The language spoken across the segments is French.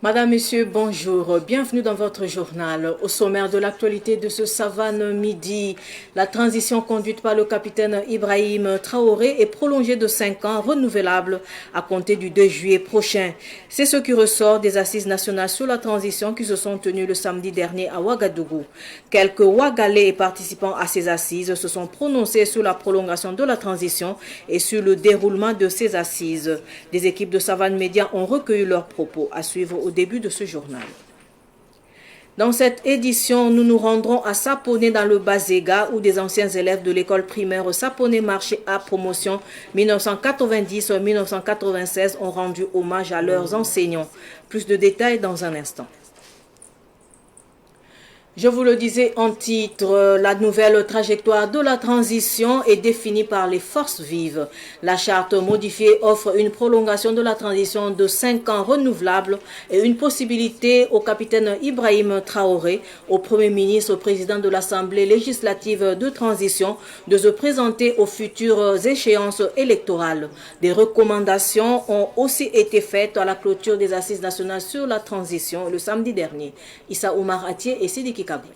Madame, Monsieur, bonjour. Bienvenue dans votre journal. Au sommaire de l'actualité de ce Savane midi, la transition conduite par le capitaine Ibrahim Traoré est prolongée de 5 ans, renouvelable à compter du 2 juillet prochain. C'est ce qui ressort des assises nationales sur la transition qui se sont tenues le samedi dernier à Ouagadougou. Quelques Ouagalais et participants à ces assises se sont prononcés sur la prolongation de la transition et sur le déroulement de ces assises. Des équipes de Savane Média ont recueilli leurs propos à suivre au début de ce journal. Dans cette édition, nous nous rendrons à Saponé dans le Bazéga où des anciens élèves de l'école primaire Saponé Marché A promotion 1990-1996 ont rendu hommage à leurs enseignants. Plus de détails dans un instant. Je vous le disais en titre, la nouvelle trajectoire de la transition est définie par les forces vives. La charte modifiée offre une prolongation de la transition de 5 ans renouvelable et une possibilité au capitaine Ibrahim Traoré, au Premier ministre, au président de l'Assemblée législative de transition, de se présenter aux futures échéances électorales. Des recommandations ont aussi été faites à la clôture des assises nationales sur la transition le samedi dernier. Issa Oumar Atié et Sidiki Kabri.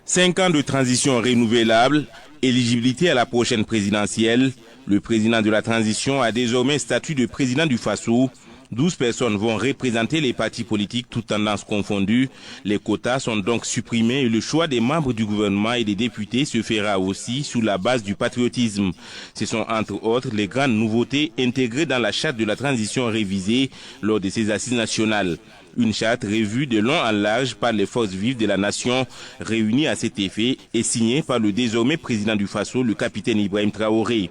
5 ans de transition renouvelable, éligibilité à la prochaine présidentielle. Le président de la transition a désormais statut de président du Faso. 12 personnes vont représenter les partis politiques, toutes tendances confondues. Les quotas sont donc supprimés et le choix des membres du gouvernement et des députés se fera aussi sous la base du patriotisme. Ce sont entre autres les grandes nouveautés intégrées dans la charte de la transition révisée lors de ces assises nationales. Une charte revue de long en large par les forces vives de la nation réunies à cet effet et signée par le désormais président du Faso, le capitaine Ibrahim Traoré.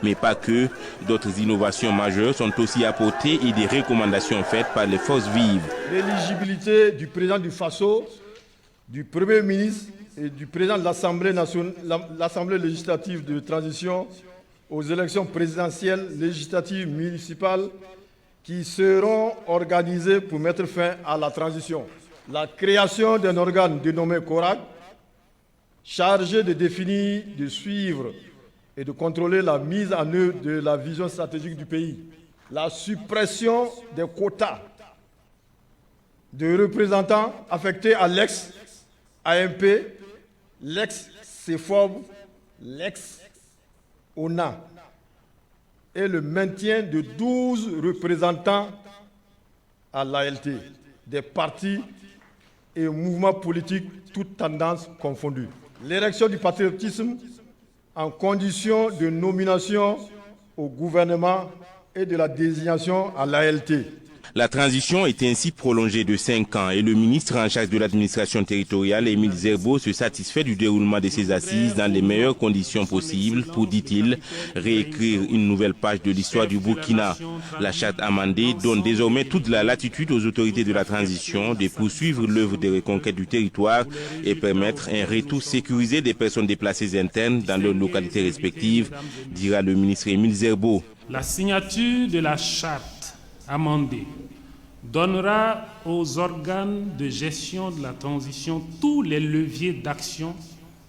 Mais pas que, d'autres innovations majeures sont aussi apportées et des recommandations faites par les forces vives. L'éligibilité du président du Faso, du Premier ministre et du président de l'Assemblée législative de transition aux élections présidentielles, législatives, municipales qui seront organisées pour mettre fin à la transition. La création d'un organe dénommé CORAC, chargé de définir, de suivre et de contrôler la mise en œuvre de la vision stratégique du pays. La suppression des quotas de représentants affectés à l'ex-AMP, l'ex-CEFOB, l'ex-ONA et le maintien de 12 représentants à l'ALT, des partis et mouvements politiques, toutes tendances confondues. L'érection du patriotisme en condition de nomination au gouvernement et de la désignation à l'ALT. La transition est ainsi prolongée de 5 ans et le ministre en charge de l'administration territoriale, Émile Zerbo, se satisfait du déroulement de ces assises dans les meilleures conditions possibles pour, dit-il, réécrire une nouvelle page de l'histoire du Burkina. La charte amendée donne désormais toute la latitude aux autorités de la transition de poursuivre l'œuvre de reconquête du territoire et permettre un retour sécurisé des personnes déplacées internes dans leurs localités respectives, dira le ministre Émile Zerbo. La signature de la charte amendée donnera aux organes de gestion de la transition tous les leviers d'action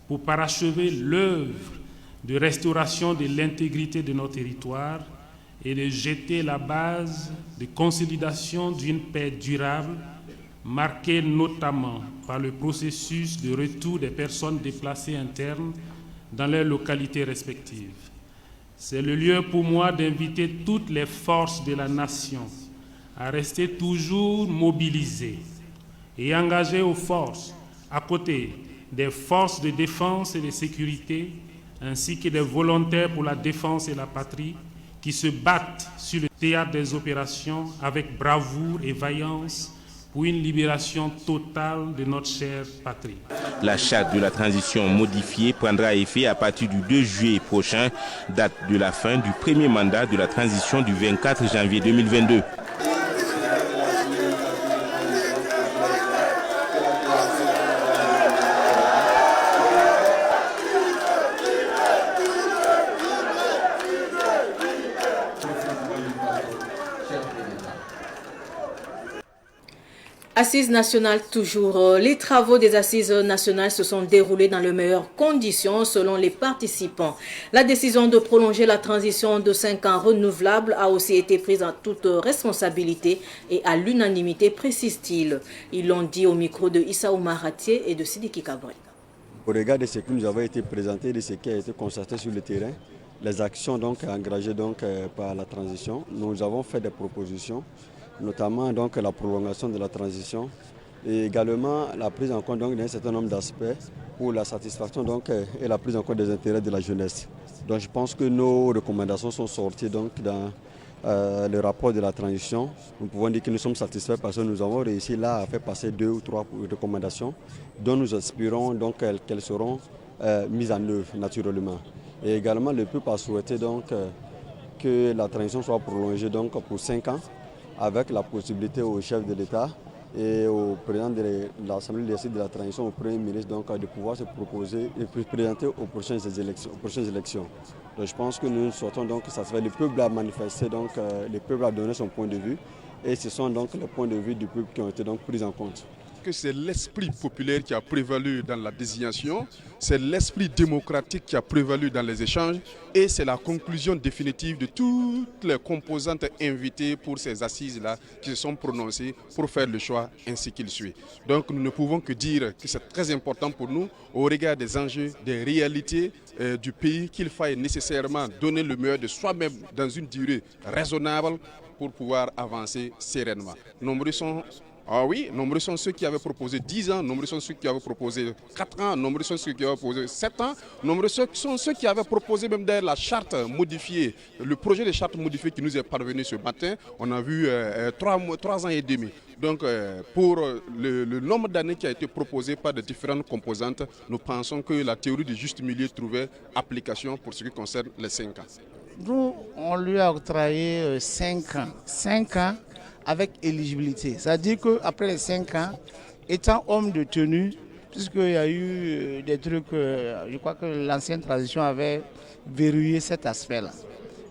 pour parachever l'œuvre de restauration de l'intégrité de nos territoires et de jeter la base de consolidation d'une paix durable, marquée notamment par le processus de retour des personnes déplacées internes dans leurs localités respectives. C'est le lieu pour moi d'inviter toutes les forces de la nation à rester toujours mobilisées et engagées aux forces, à côté des forces de défense et de sécurité, ainsi que des volontaires pour la défense et la patrie, qui se battent sur le théâtre des opérations avec bravoure et vaillance pour une libération totale de notre chère patrie. La charte de la transition modifiée prendra effet à partir du 2 juillet prochain, date de la fin du premier mandat de la transition du 24 janvier 2022. Assises nationales toujours. Les travaux des assises nationales se sont déroulés dans les meilleures conditions selon les participants. La décision de prolonger la transition de 5 ans renouvelable a aussi été prise en toute responsabilité et à l'unanimité, précise-t-il. Ils l'ont dit au micro de Issa Oumar Ratier et de Sidiki Kabri. Au regard de ce que nous avons été présenté, de ce qui a été constaté sur le terrain, les actions donc engagées par la transition, nous avons fait des propositions, notamment donc la prolongation de la transition et également la prise en compte d'un certain nombre d'aspects pour la satisfaction et la prise en compte des intérêts de la jeunesse. Donc je pense que nos recommandations sont sorties dans le rapport de la transition. Nous pouvons dire que nous sommes satisfaits parce que nous avons réussi là à faire passer 2 ou 3 recommandations dont nous espérons qu'elles seront mises en œuvre naturellement. Et également le peuple a souhaité que la transition soit prolongée pour 5 ans avec la possibilité au chef de l'État et au président de l'Assemblée législative de la transition, au Premier ministre, de pouvoir se proposer et se présenter aux prochaines élections. Donc, je pense que nous souhaitons satisfaire le peuple a manifesté, le peuple a donné son point de vue et ce sont les points de vue du peuple qui ont été pris en compte. C'est l'esprit populaire qui a prévalu dans la désignation, c'est l'esprit démocratique qui a prévalu dans les échanges et c'est la conclusion définitive de toutes les composantes invitées pour ces assises-là qui se sont prononcées pour faire le choix ainsi qu'il suit. Donc nous ne pouvons que dire que c'est très important pour nous au regard des enjeux, des réalités du pays qu'il faille nécessairement donner le meilleur de soi-même dans une durée raisonnable pour pouvoir avancer sereinement. Nombreux sont ceux qui avaient proposé 10 ans, nombreux sont ceux qui avaient proposé 4 ans, nombreux sont ceux qui avaient proposé 7 ans, nombreux sont ceux qui avaient proposé même la charte modifiée, le projet de charte modifiée qui nous est parvenu ce matin, on a vu 3 ans et demi. Donc pour le nombre d'années qui a été proposé par de différentes composantes, nous pensons que la théorie du juste milieu trouvait application pour ce qui concerne les 5 ans. Nous, on lui a octroyé 5 ans. 5 ans avec éligibilité. C'est-à-dire qu'après les 5 ans, étant homme de tenue, puisqu'il y a eu des trucs, je crois que l'ancienne transition avait verrouillé cet aspect-là.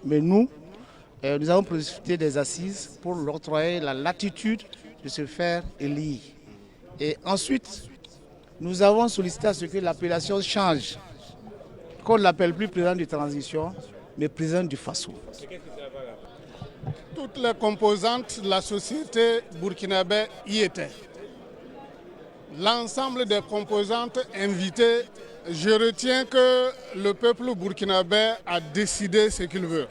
Mais nous avons profité des assises pour lui octroyer la latitude de se faire élire. Et ensuite, nous avons sollicité à ce que l'appellation change, qu'on ne l'appelle plus président de transition, mais président du FASO. Toutes les composantes de la société burkinabé y étaient. L'ensemble des composantes invitées, je retiens que le peuple burkinabé a décidé ce qu'il veut.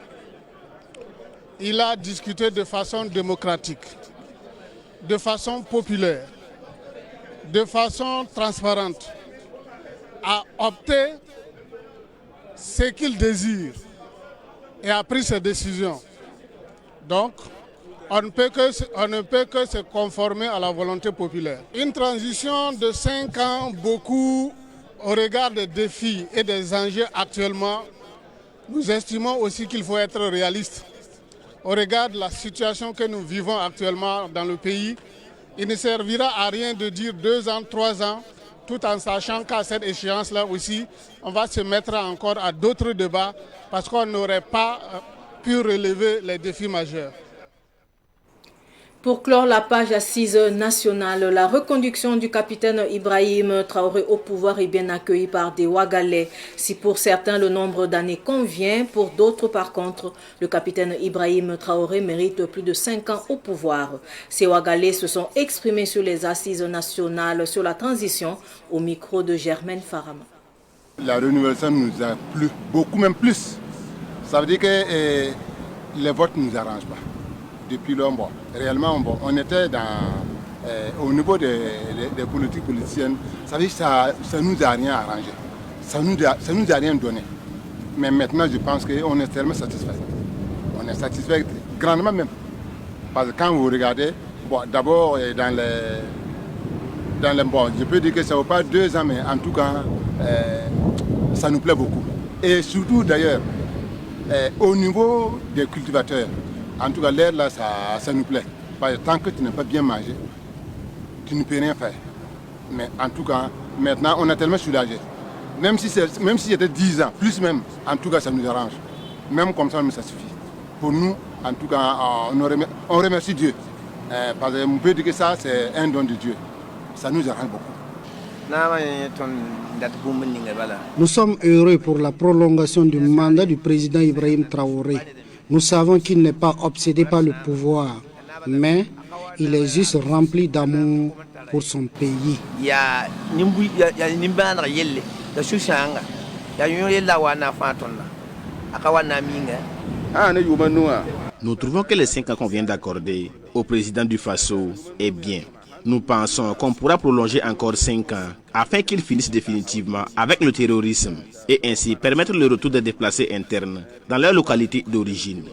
Il a discuté de façon démocratique, de façon populaire, de façon transparente, a opté ce qu'il désire et a pris ses décisions. Donc, on ne peut que se conformer à la volonté populaire. Une transition de 5 ans, beaucoup au regard des défis et des enjeux actuellement, nous estimons aussi qu'il faut être réaliste. Au regard de la situation que nous vivons actuellement dans le pays, il ne servira à rien de dire 2 ans, 3 ans, tout en sachant qu'à cette échéance-là aussi, on va se mettre encore à d'autres débats parce qu'on n'aurait pas pu relever les défis majeurs. Pour clore la page assise nationale, la reconduction du capitaine Ibrahim Traoré au pouvoir est bien accueillie par des Ouagalais. Si pour certains le nombre d'années convient, pour d'autres par contre, le capitaine Ibrahim Traoré mérite plus de 5 ans au pouvoir. Ces Ouagalais se sont exprimés sur les assises nationales sur la transition au micro de Germaine Farama. La renouvellement nous a plu, beaucoup même plus. Ça veut dire que les votes ne nous arrangent pas. Depuis longtemps, réellement, on était au niveau des politiques politiciennes, ça veut dire que ça ne nous a rien arrangé, ça nous a rien donné. Mais maintenant, je pense qu'on est tellement satisfait. On est satisfait grandement même. Parce que quand vous regardez, d'abord dans les je peux dire que ça ne vaut pas 2 ans, mais en tout cas, ça nous plaît beaucoup. Et surtout d'ailleurs, au niveau des cultivateurs, en tout cas, l'air là, ça nous plaît. Parce que tant que tu n'as pas bien mangé, tu ne peux rien faire. Mais en tout cas, maintenant, on est tellement soulagé. Même si c'était 10 ans, plus même, en tout cas, ça nous arrange. Même comme ça, ça suffit. Pour nous, en tout cas, on remercie Dieu Parce qu'on peut dire que ça, c'est un don de Dieu. Ça nous arrange beaucoup. Nous sommes heureux pour la prolongation du mandat du président Ibrahim Traoré. Nous savons qu'il n'est pas obsédé par le pouvoir, mais il est juste rempli d'amour pour son pays. Nous trouvons que les 5 ans qu'on vient d'accorder au président du Faso est bien. Nous pensons qu'on pourra prolonger encore 5 ans afin qu'il finisse définitivement avec le terrorisme et ainsi permettre le retour des déplacés internes dans leur localité d'origine.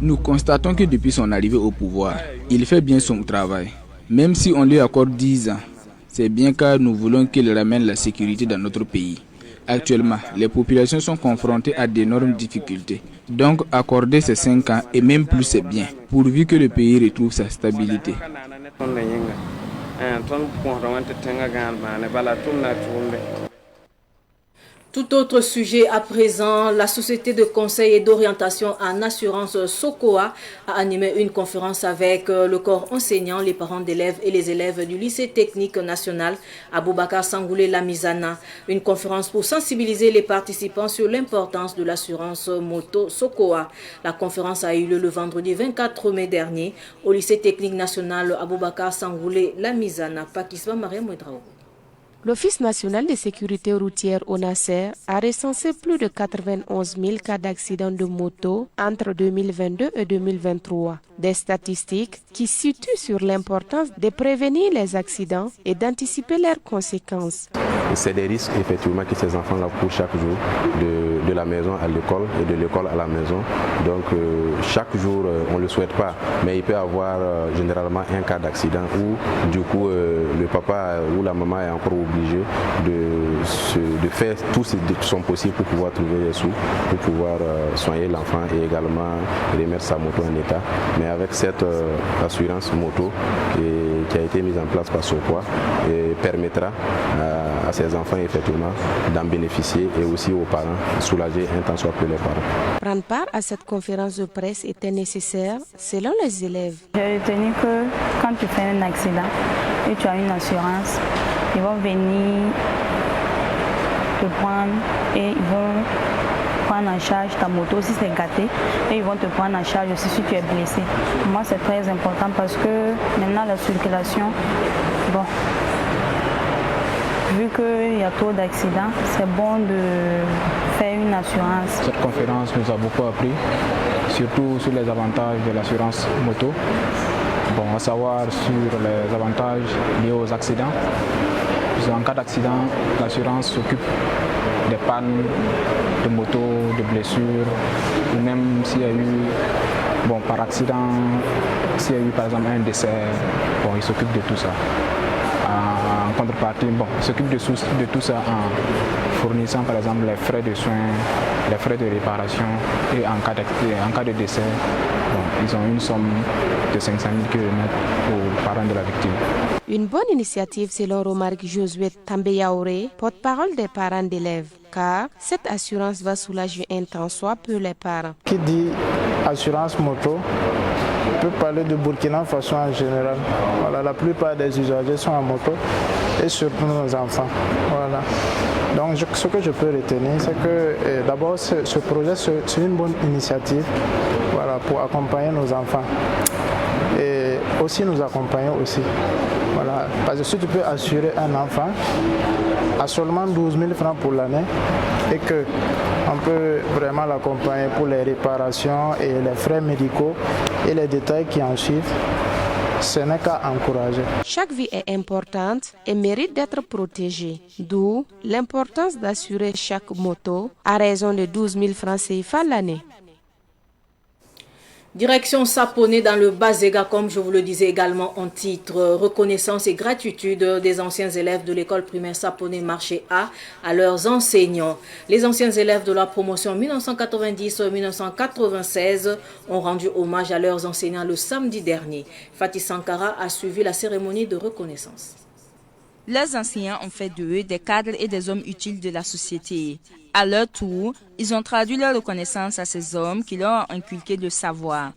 Nous constatons que depuis son arrivée au pouvoir, il fait bien son travail. Même si on lui accorde 10 ans, c'est bien car nous voulons qu'il ramène la sécurité dans notre pays. Actuellement, les populations sont confrontées à d'énormes difficultés. Donc, accorder ces 5 ans et même plus c'est bien, pourvu que le pays retrouve sa stabilité. Tout autre sujet à présent, la société de conseil et d'orientation en assurance SOCOA a animé une conférence avec le corps enseignant, les parents d'élèves et les élèves du lycée technique national Aboubakar Sangoulé Lamizana. Une conférence pour sensibiliser les participants sur l'importance de l'assurance moto SOCOA. La conférence a eu lieu le vendredi 24 mai dernier au lycée technique national Aboubakar Sangoulé Lamizana, Pakistan, Maria Mouedrao. L'Office national de sécurité routière ONASER a recensé plus de 91 000 cas d'accidents de moto entre 2022 et 2023. Des statistiques qui situent sur l'importance de prévenir les accidents et d'anticiper leurs conséquences. C'est des risques effectivement que ces enfants-là courent chaque jour de la maison à l'école et de l'école à la maison. Donc chaque jour, on ne le souhaite pas, mais il peut y avoir généralement un cas d'accident où du coup le papa ou la maman est encore obligé de faire tout son possible pour pouvoir trouver les sous, pour pouvoir soigner l'enfant et également remettre sa moto en état. Mais avec cette assurance moto qui a été mise en place par SOCOA, permettra à ces enfants effectivement d'en bénéficier et aussi aux parents soulager un tant soit peu les parents. Prendre part à cette conférence de presse était nécessaire selon les élèves. J'ai retenu que quand tu fais un accident et tu as une assurance, ils vont venir te prendre et ils vont prendre en charge ta moto si c'est gâté et ils vont te prendre en charge aussi si tu es blessé. Pour moi c'est très important parce que maintenant la circulation, bon, vu qu'il y a trop d'accidents, c'est bon de faire une assurance. Cette conférence nous a beaucoup appris, surtout sur les avantages de l'assurance moto. Bon, à savoir sur les avantages liés aux accidents. En cas d'accident, l'assurance s'occupe des pannes de moto, de blessures, ou même s'il y a eu, bon, par accident, s'il y a eu par exemple un décès, bon, il s'occupe de tout ça. En contrepartie, bon, il s'occupe de tout ça en fournissant par exemple les frais de soins, les frais de réparation et en cas de décès, bon, ils ont une somme de 500 000 km aux parents de la victime. Une bonne initiative selon remarque Josué Tambeyaoré, porte-parole des parents d'élèves, car cette assurance va soulager un tant soit peu les parents. Qui dit assurance moto peut parler de Burkina Faso en général. Voilà, la plupart des usagers sont en moto et surtout nos enfants. Voilà. Donc ce que je peux retenir, c'est que d'abord ce projet c'est une bonne initiative, voilà, pour accompagner nos enfants et aussi nous accompagner aussi. Voilà. Parce que si tu peux assurer un enfant à seulement 12 000 francs pour l'année et qu'on peut vraiment l'accompagner pour les réparations et les frais médicaux et les détails qui en suivent, ce n'est qu'à encourager. Chaque vie est importante et mérite d'être protégée, d'où l'importance d'assurer chaque moto à raison de 12 000 francs CFA l'année. Direction Saponé dans le Bazega, comme je vous le disais également en titre, reconnaissance et gratitude des anciens élèves de l'école primaire Saponé Marché A à leurs enseignants. Les anciens élèves de la promotion 1990-1996 ont rendu hommage à leurs enseignants le samedi dernier. Fatih Sankara a suivi la cérémonie de reconnaissance. Leurs enseignants ont fait d'eux des cadres et des hommes utiles de la société. À leur tour, ils ont traduit leur reconnaissance à ces hommes qui leur ont inculqué le savoir.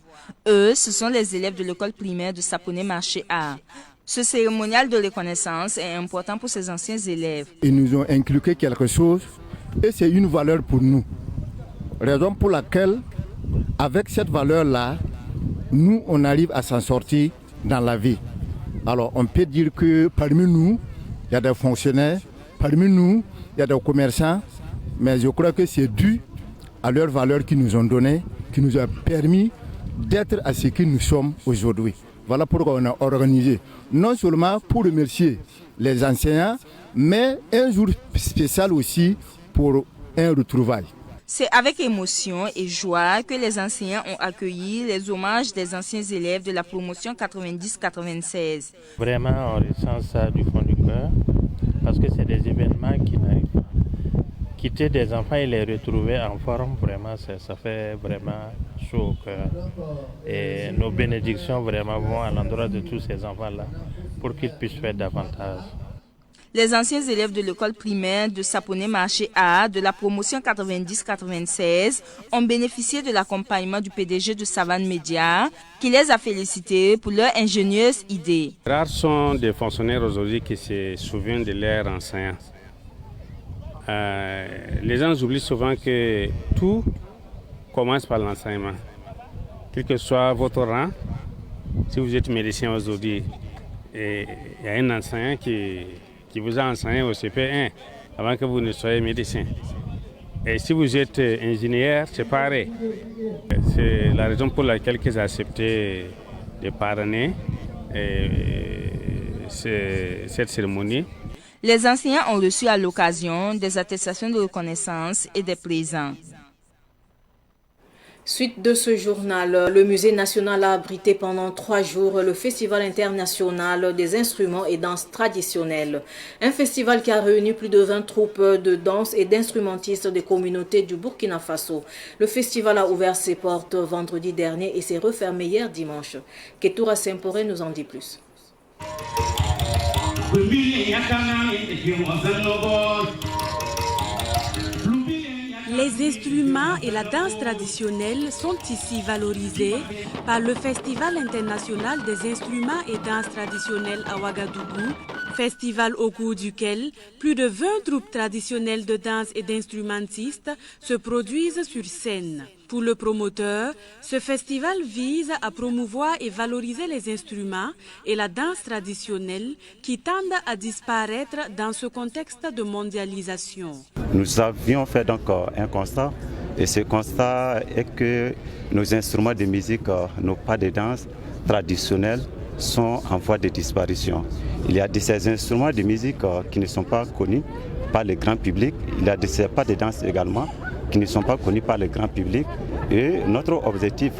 Eux, ce sont les élèves de l'école primaire de Sapone Marché A. Ce cérémonial de reconnaissance est important pour ces anciens élèves. Ils nous ont inculqué quelque chose et c'est une valeur pour nous. Raison pour laquelle, avec cette valeur-là, nous, on arrive à s'en sortir dans la vie. Alors, on peut dire que parmi nous, il y a des fonctionnaires, parmi nous, il y a des commerçants, mais je crois que c'est dû à leurs valeurs qu'ils nous ont données, qui nous a permis d'être à ce que nous sommes aujourd'hui. Voilà pourquoi on a organisé, non seulement pour remercier les enseignants, mais un jour spécial aussi pour un retrouvaille. C'est avec émotion et joie que les enseignants ont accueilli les hommages des anciens élèves de la promotion 90-96. Vraiment, on ressent ça du fond du cœur, parce que c'est des événements qui n'arrivent pas. Quitter des enfants et les retrouver en forme, vraiment, ça fait vraiment chaud au cœur. Et nos bénédictions vraiment vont à l'endroit de tous ces enfants-là, pour qu'ils puissent faire davantage. Les anciens élèves de l'école primaire de Sapone Marché A de la promotion 90-96 ont bénéficié de l'accompagnement du PDG de Savane Média qui les a félicités pour leur ingénieuse idée. Rares sont des fonctionnaires aujourd'hui qui se souviennent de leurs enseignants. Les gens oublient souvent que tout commence par l'enseignement. Quel que soit votre rang, si vous êtes médecin aujourd'hui, il y a un enseignant qui vous a enseigné au CP1 avant que vous ne soyez médecin. Et si vous êtes ingénieur, c'est pareil. C'est la raison pour laquelle j'ai accepté de parrainer cette cérémonie. Les enseignants ont reçu à l'occasion des attestations de reconnaissance et des présents. Suite de ce journal, le Musée national a abrité pendant 3 jours le Festival international des instruments et danses traditionnelles. Un festival qui a réuni plus de 20 troupes de danse et d'instrumentistes des communautés du Burkina Faso. Le festival a ouvert ses portes vendredi dernier et s'est refermé hier dimanche. Ketoura Semporé nous en dit plus. Les instruments et la danse traditionnelle sont ici valorisés par le Festival international des instruments et danses traditionnelles à Ouagadougou, festival au cours duquel plus de 20 troupes traditionnelles de danse et d'instrumentistes se produisent sur scène. Pour le promoteur, ce festival vise à promouvoir et valoriser les instruments et la danse traditionnelle qui tendent à disparaître dans ce contexte de mondialisation. Nous avions fait donc un constat et ce constat est que nos instruments de musique, nos pas de danse traditionnels sont en voie de disparition. Il y a de ces instruments de musique qui ne sont pas connus par le grand public. Il y a de ces pas de danse également qui ne sont pas connus par le grand public. Et notre objectif,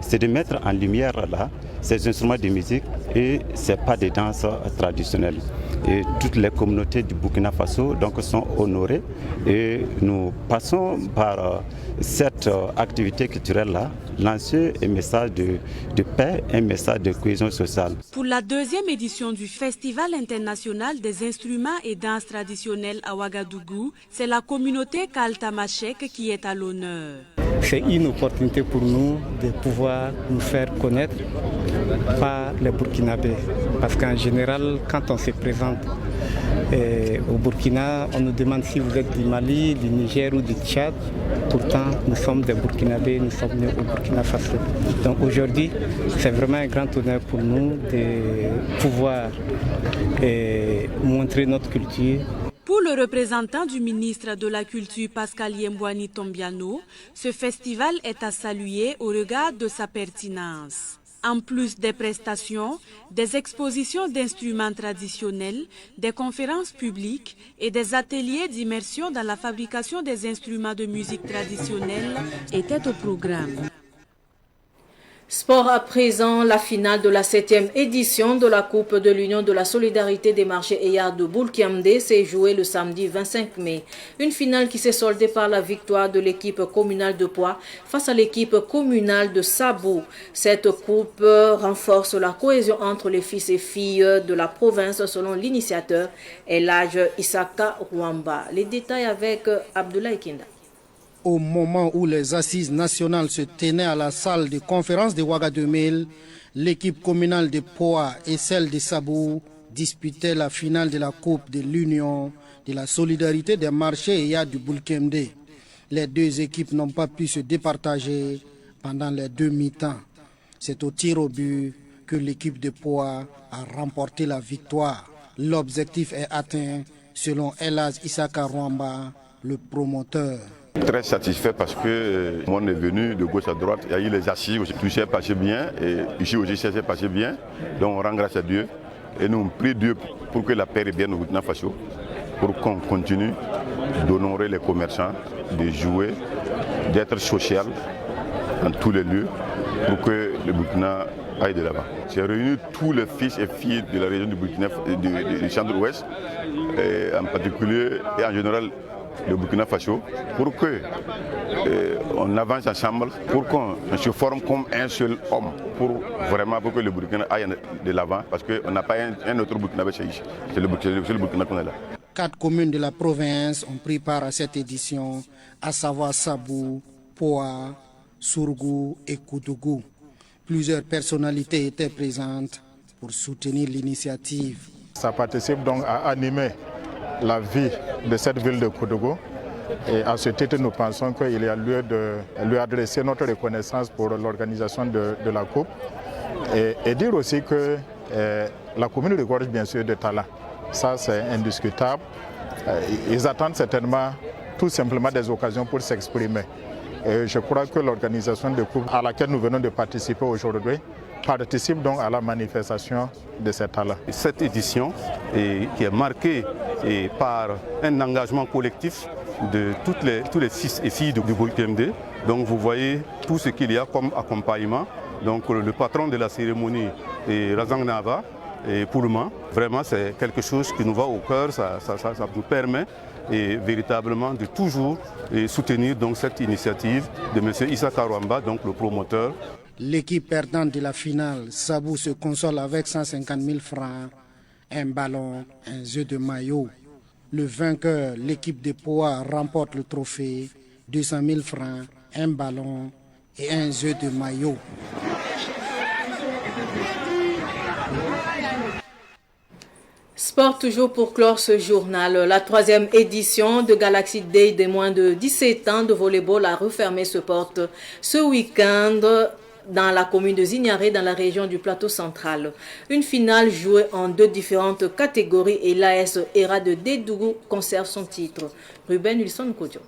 c'est de mettre en lumière là ces instruments de musique et ces pas de danse traditionnels. Et toutes les communautés du Burkina Faso donc, sont honorées et nous passons par cette activité culturelle-là, lancer un message de paix, un message de cohésion sociale. Pour la 2e édition du Festival international des instruments et danses traditionnelles à Ouagadougou, c'est la communauté Kaltamachek qui est à l'honneur. C'est une opportunité pour nous de pouvoir nous faire connaître par les Burkinabés. Parce qu'en général, quand on se présente au Burkina, on nous demande si vous êtes du Mali, du Niger ou du Tchad. Pourtant, nous sommes des Burkinabés, nous sommes nés au Burkina Faso. Donc aujourd'hui, c'est vraiment un grand honneur pour nous de pouvoir montrer notre culture. Pour le représentant du ministre de la Culture Pascal Yembouani Tombiano, ce festival est à saluer au regard de sa pertinence. En plus des prestations, des expositions d'instruments traditionnels, des conférences publiques et des ateliers d'immersion dans la fabrication des instruments de musique traditionnelle étaient au programme. Sport à présent, la finale de la 7e édition de la Coupe de l'Union de la Solidarité des marchés Eyar de Boulkiamde s'est jouée le samedi 25 mai. Une finale qui s'est soldée par la victoire de l'équipe communale de Poix face à l'équipe communale de Sabou. Cette coupe renforce la cohésion entre les fils et filles de la province selon l'initiateur Elhadj Issaka Rwamba. Les détails avec Abdoulaye Kinda. Au moment où les assises nationales se tenaient à la salle de conférence de Ouagadougou, l'équipe communale de Poix et celle de Sabou disputaient la finale de la Coupe de l'Union de la Solidarité des marchés Eyar du Boulkiamde. Les deux équipes n'ont pas pu se départager pendant les deux mi-temps. C'est au tir au but que l'équipe de Poix a remporté la victoire. L'objectif est atteint selon Elhadj Issaka Rwamba, le promoteur. Très satisfait parce que on est venu de gauche à droite, il y a eu les assises, tout s'est passé bien et ici aussi ça s'est passé bien. Donc on rend grâce à Dieu et nous on prie Dieu pour que la paix revienne au Burkina Faso, pour qu'on continue d'honorer les commerçants, de jouer, d'être social dans tous les lieux pour que le Burkina aille de l'avant. J'ai réuni tous les fils et filles de la région du Burkina, du centre-ouest, en particulier et en général le Burkina Faso, pour qu'on avance ensemble, pour qu'on se forme comme un seul homme, pour que le Burkina aille de l'avant, parce qu'on n'a pas un autre Burkinabé ici, c'est le Burkina qu'on est là. 4 communes de la province ont pris part à cette édition, à savoir Sabou, Poix, Sourgou et Koudougou. Plusieurs personnalités étaient présentes pour soutenir l'initiative. Ça participe donc à animer la vie de cette ville de Koudougou. Et à ce titre, nous pensons qu'il y a lieu de lui adresser notre reconnaissance pour l'organisation de la Coupe et dire aussi que la commune regorge bien sûr de talent. Ça, c'est indiscutable. Ils attendent certainement tout simplement des occasions pour s'exprimer. Et je crois que l'organisation de Coupe à laquelle nous venons de participer aujourd'hui participe donc à la manifestation de ces talents. Cette édition qui est marquée par un engagement collectif de tous les fils et filles du Boulkiamde. Donc vous voyez tout ce qu'il y a comme accompagnement. Donc le patron de la cérémonie est Razang Nava et Poulman. Vraiment c'est quelque chose qui nous va au cœur, ça nous permet véritablement de toujours soutenir donc cette initiative de M. Issaka Rwamba, donc le promoteur. L'équipe perdante de la finale, Sabou, se console avec 150 000 francs, un ballon, un jeu de maillot. Le vainqueur, l'équipe de Poix, remporte le trophée, 200 000 francs, un ballon et un jeu de maillot. Sport toujours pour clore ce journal. La 3e édition de Galaxy Day des moins de 17 ans de volleyball a refermé ses portes ce week-end dans la commune de Zignaré, dans la région du Plateau central. Une finale jouée en 2 différentes catégories et l'AS ERA de Dédougou conserve son titre. Ruben Wilson Kodjo.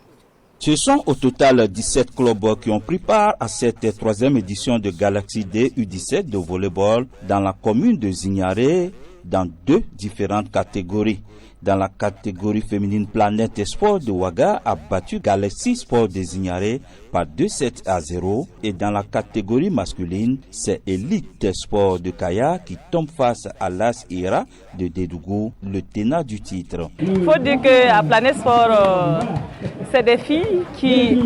Ce sont au total 17 clubs qui ont pris part à cette 3e édition de Galaxy Day U17 de volleyball dans la commune de Zignaré dans 2 différentes catégories. Dans la catégorie féminine, Planète Sport de Ouaga a battu Galaxy Sport de Zignaré par 2-7-0. Et dans la catégorie masculine, c'est Elite Sport de Kaya qui tombe face à l'AS ERA de Dédougou, le tenant du titre. Il faut dire qu'à Planète Sport, c'est des filles qui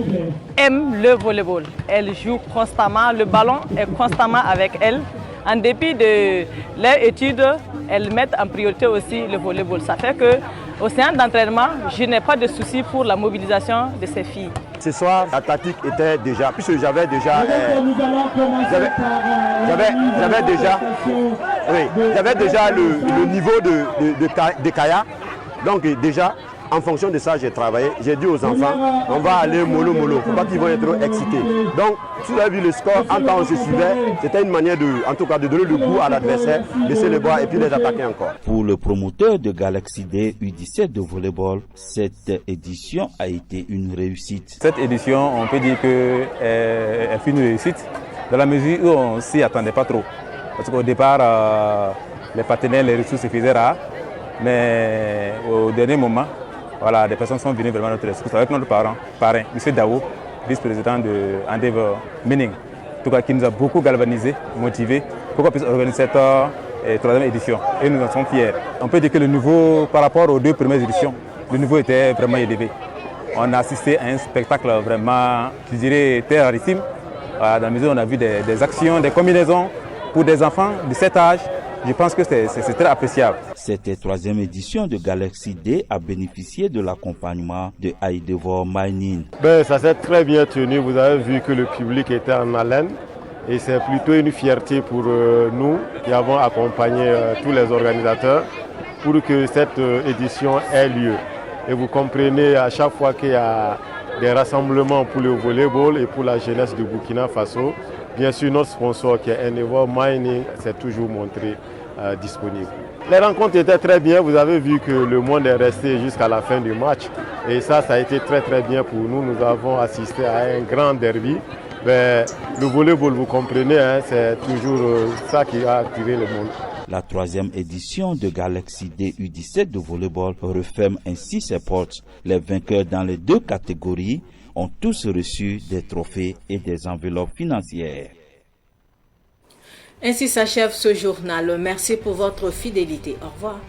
aiment le volleyball. Elles jouent constamment, le ballon est constamment avec elles. En dépit de leurs études, elles mettent en priorité aussi le volleyball. Ça fait qu'au séance d'entraînement, je n'ai pas de souci pour la mobilisation de ces filles. Ce soir, la tactique était déjà, puisque j'avais déjà le niveau de Kaya. Donc déjà, en fonction de ça, j'ai travaillé. J'ai dit aux enfants, on va aller mollo. Il ne faut pas qu'ils vont être trop excités. Donc, si vous avez vu le score, en temps on se suivait, c'était une manière en tout cas de donner le goût à l'adversaire, laisser le bois et puis les attaquer encore. Pour le promoteur de Galaxy Day U17 de volleyball, cette édition a été une réussite. Cette édition, on peut dire qu'elle fut une réussite dans la mesure où on ne s'y attendait pas trop. Parce qu'au départ, les partenaires, les ressources se faisaient rares. Mais au dernier moment, voilà, des personnes sont venues vraiment à notre ressource avec notre parrain, M. Daou, vice-président de Endeavour Mining. tout cas qui nous a beaucoup galvanisé, motivé pour qu'on puisse organiser cette troisième édition. Et nous en sommes fiers. On peut dire que le niveau par rapport aux deux premières éditions, le niveau était vraiment élevé. On a assisté à un spectacle vraiment, je dirais, terrorissime. Dans la mesure où on a vu des actions, des combinaisons pour des enfants de cet âge. Je pense que c'est très appréciable. Cette troisième édition de Galaxy Day a bénéficié de l'accompagnement de Haïdevor Mining. Ça s'est très bien tenu. Vous avez vu que le public était en haleine. Et c'est plutôt une fierté pour nous qui avons accompagné tous les organisateurs pour que cette édition ait lieu. Et vous comprenez, à chaque fois qu'il y a des rassemblements pour le volleyball et pour la jeunesse du Burkina Faso, bien sûr notre sponsor qui est Haïdevor Mining s'est toujours montré disponible. Les rencontres étaient très bien, vous avez vu que le monde est resté jusqu'à la fin du match. Et ça a été très bien pour nous. Nous avons assisté à un grand derby. Le volleyball, vous comprenez, c'est toujours ça qui a attiré le monde. La troisième édition de Galaxy Day U17 de volleyball referme ainsi ses portes. Les vainqueurs dans les deux catégories ont tous reçu des trophées et des enveloppes financières. Ainsi s'achève ce journal. Merci pour votre fidélité. Au revoir.